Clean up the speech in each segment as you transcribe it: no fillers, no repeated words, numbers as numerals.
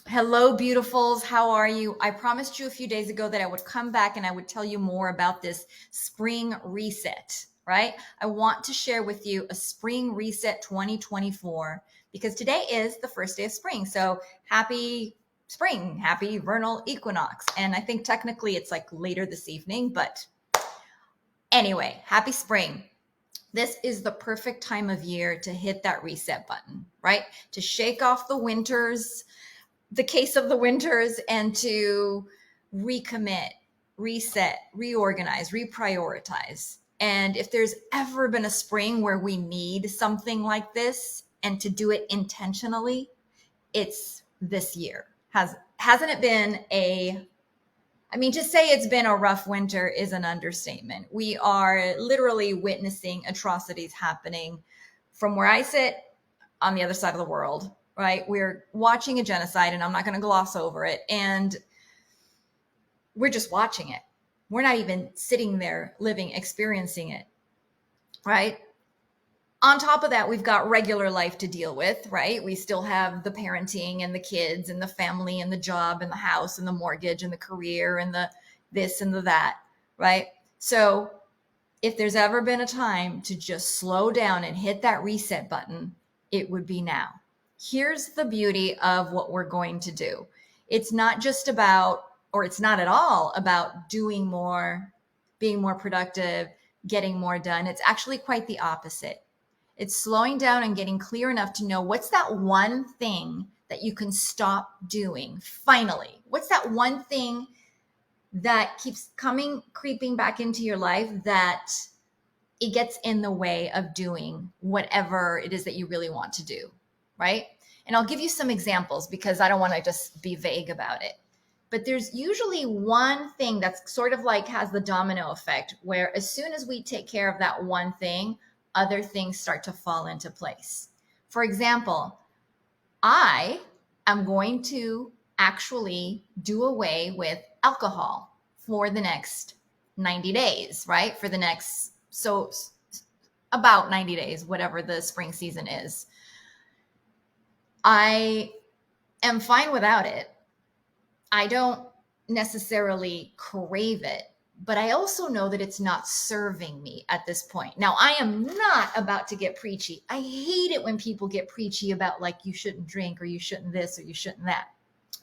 Hello, beautifuls. How are you? I promised you a few days ago that I would come back and I would tell you more about this spring reset, right? I want to share with you a spring reset 2024 because today is the first day of spring. So happy spring, happy vernal equinox. And I think technically it's like later this evening, but anyway, happy spring. This is the perfect time of year to hit that reset button, right? To shake off the case of the winters and to recommit, reset, reorganize, reprioritize. And if there's ever been a spring where we need something like this and to do it intentionally, it's this year. Hasn't it been to say it's been a rough winter is an understatement. We are literally witnessing atrocities happening from where I sit on the other side of the world, right? We're watching a genocide, and I'm not going to gloss over it. And we're just watching it. We're not even sitting there living, experiencing it, right? On top of that, we've got regular life to deal with, right? We still have the parenting and the kids and the family and the job and the house and the mortgage and the career and the this and the that, right? So if there's ever been a time to just slow down and hit that reset button, it would be now. Here's the beauty of what we're going to do. It's not just about, or it's not at all about doing more, being more productive, getting more done. It's actually quite the opposite. It's slowing down and getting clear enough to know what's that one thing that you can stop doing finally. What's that one thing that keeps creeping back into your life that it gets in the way of doing whatever it is that you really want to do, right? And I'll give you some examples because I don't want to just be vague about it. But there's usually one thing that's sort of like has the domino effect where as soon as we take care of that one thing, other things start to fall into place. For example, I am going to actually do away with alcohol for the next 90 days, right? For the next, so about 90 days, whatever the spring season is. I am fine without it. I don't necessarily crave it, but I also know that it's not serving me at this point. Now, I am not about to get preachy. I hate it when people get preachy about like you shouldn't drink or you shouldn't this or you shouldn't that.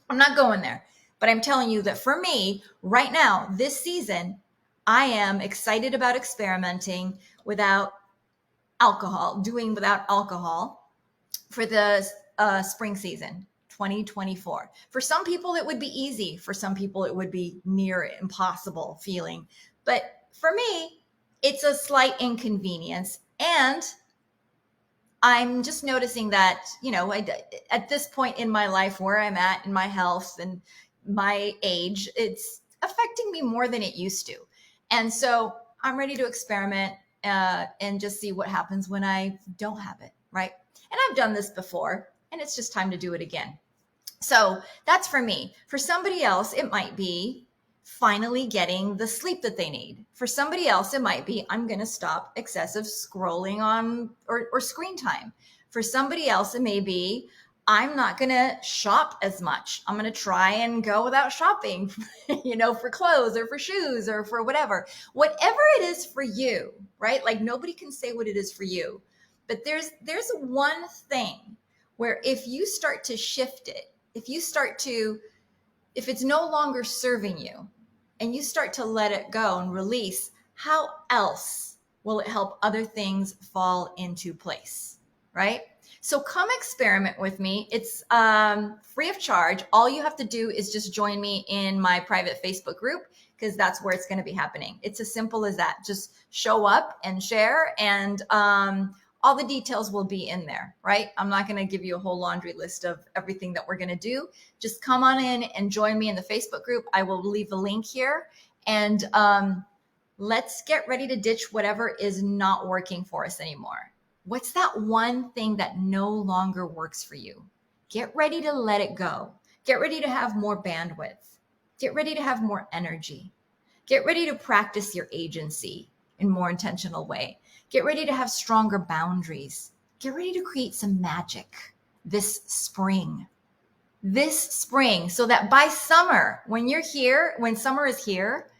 I'm not going there, but I'm telling you that for me right now, this season, I am excited about experimenting without alcohol, doing without alcohol for the spring season 2024. For some people, it would be easy. For some people, it would be near impossible feeling. But for me, it's a slight inconvenience. And I'm just noticing that, at this point in my life, where I'm at in my health and my age, it's affecting me more than it used to. And so I'm ready to experiment and just see what happens when I don't have it, right? And I've done this before, and it's just time to do it again. So that's for me. For somebody else, it might be finally getting the sleep that they need. For somebody else, it might be I'm going to stop excessive scrolling on or screen time. For somebody else, it may be I'm not going to shop as much. I'm going to try and go without shopping, for clothes or for shoes or for whatever. Whatever it is for you, right? Like nobody can say what it is for you. But there's one thing where if you start to shift it, if it's no longer serving you and you start to let it go and release, how else will it help other things fall into place, right? So come experiment with me. It's free of charge. All you have to do is just join me in my private Facebook group because that's where it's going to be happening. It's as simple as that. Just show up and share, and all the details will be in there, right? I'm not going to give you a whole laundry list of everything that we're going to do. Just come on in and join me in the Facebook group. I will leave a link here, and let's get ready to ditch whatever is not working for us anymore. What's that one thing that no longer works for you? Get ready to let it go. Get ready to have more bandwidth. Get ready to have more energy. Get ready to practice your agency in a more intentional way. Get ready to have stronger boundaries. Get ready to create some magic this spring. this spring so that by summer, when you're here, when summer is here,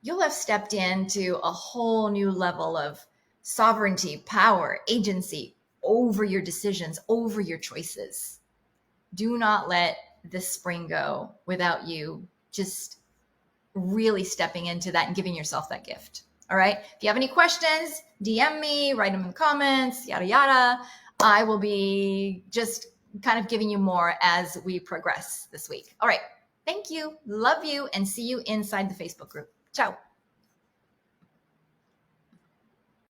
you'll have stepped into a whole new level of sovereignty, power, agency over your decisions, over your choices. Do not let this spring go without you just really stepping into that and giving yourself that gift. All right. If you have any questions, DM me, write them in the comments, yada, yada. I will be just kind of giving you more as we progress this week. All right. Thank you. Love you and see you inside the Facebook group. Ciao.